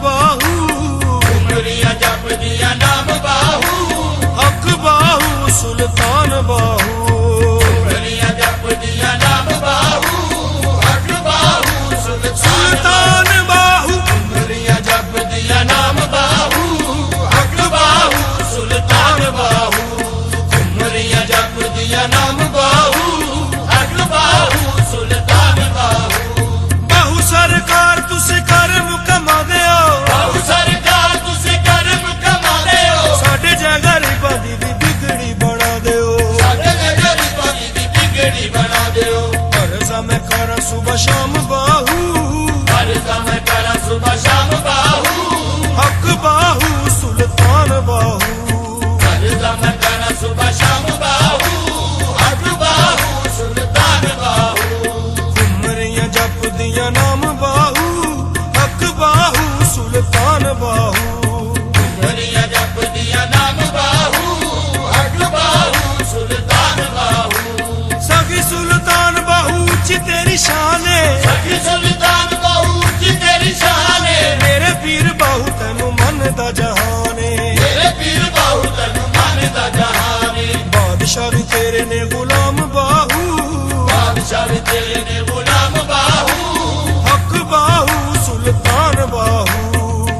बाहू, उमरिया जप दिया नाम बाहू, हक बाहू सुल्तान बाहू, उमरिया जप दिया नाम बाहू, हक बाहू सुल्तान बाहू, उमरिया जप दिया नाम बाहू, हक बाहू सुल्तान बाहू, उमरिया जप दिया नाम बाहू, हक बाहू सुल्तान बाहू। बाहू सरकार तुसे करम कमा दिओ, बाहू सरकार तुसे करम कमा दिओ, साडे जै गरीबां दी भी बिगड़ी बना दिओ, साडे गरीबां दी बिगड़ी बना दिओ। अर्ज़ा मैं करा सुबह शाम बाहू, अर्ज़ा मैं करा सुबह शाम बाहू, हक बाहू सुल्तान बाहू, अर्ज़ा मैं करा सुबह शाम बाहू, हक बाहू सुल्तान बाहू, उमरियां जप दिया नाम बाहू, हक बाहू सुल्तान बाहू, उमरिया जप दिया नाम बाहू, हक बाहू सुल्तान बाहू। सखी सुल्तान बाहू ची तेरी शान है, सखी सुल्तान बाहू जी तेरी शान है, मेरे पीर बाहू तेनू मन दा जहान है, मेरे पीर बाहू तनु मानदा जहान है, बादशाह भी तेरे ने गुलाम बाहू, बादशाह भी तेरे ने गुलाम बाहू, हक बाहू सुल्तान बाहू,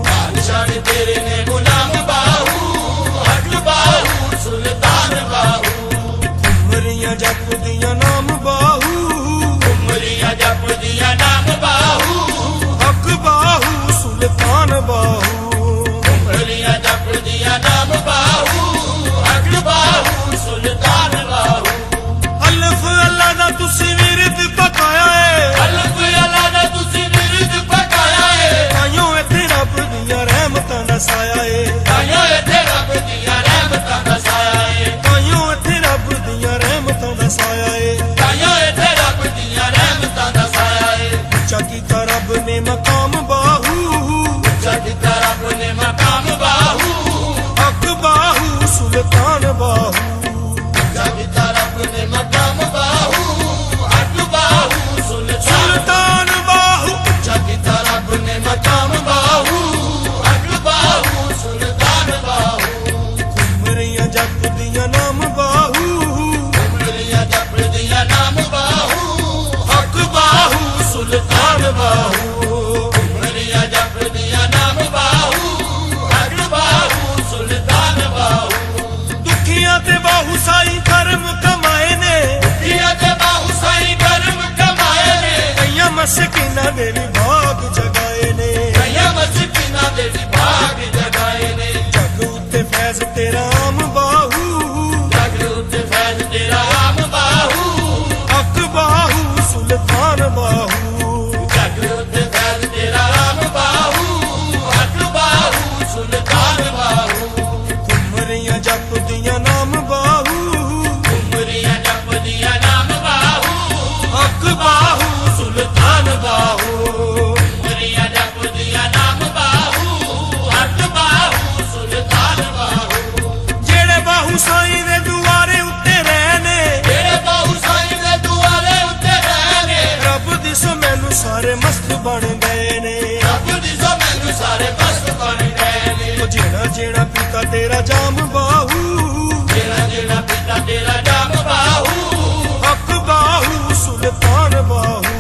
बादशाह भी तेरे ने गुलाम बाहू, हक बाहू सुल्तान बाहू, उमरियां जप दिया नाम बाहू, उमरिया जप दिया नाम बाहू, हक बाहू सुल्तान बाहू, उमरिया जप दिया नाम बाहू, हक बाहू सुल्तान बाहू। अल्फ अल्लाह दा तुसी विरद पकाया है, अल्फ अल्लाह दा तुसी विरद पकाया है, ताइयों इत्थे रब दियां रहमतां दा साया है, ताइयों इत्थे रब दियां रहमतां दा साया है, ताइयों इत्थे रब दियां रहमतां दा साया है, ताइयों इत्थे रब दियां रहमतां दा साया है। ऊंचा कीता रब ने मकाम बाहू, सजदा रब ने मकाम बाहू, हक बाहू सुल्तान बाहू, सजदा रब ने मकाम बाहू, हक बाहू सुल्तान सुल्तान बाहू, सजदा रब ने मकाम बाहू, हक बाहू सुल्तान बाहू, उमरियां जप दिया नाम बाहू, उमरिया जप दिया नाम बाहू, हक बाहू सुल्तान बाहू, उमरिया जप दिया नाम बाहू, हक बाहू सुल्तान बाहू। दुखियां ते बाहू साई कर्म कमाए ने, दिया ते बाहू साई कर्म कमाए ने, कईयां मस्किनां दे भी भाग जगाए ने, कईयां मस्किनां दे भाग जगाए ने, जग उत्ते फैज़ तेरा आम बाहू, जग उत्ते फैज़ तेरा आम बाहू, हक बाहू सुल्तान बाहू, जग उत्ते फैज़ तेरा आम बाहू, हक बाहू सुल्तान बाहू, उमरियां जप दिया नाम बाहू, उमरिया जप दिया नाम बाहू, हक बाहू सुल्तान बाहू, उमरिया जप दिया नाम बाहू, हक बाहू सुल्तान बाहू। जेड़े बाहू साईं दे दुआरे उत्ते रहने, तेरे बाहू साईं दे दुआरे उत्ते रहने, रब दिसो मैनू सारे मस्त बन गए ने, रब दी सो मैनू सारे मस्त बन गए ने, ओ जेड़ा जेड़ा पीता तेरा जाम बाहू, जेड़ा जेड़ा पिता तेरा जाम बाहू, हक बाहू सुल्तान बाहू,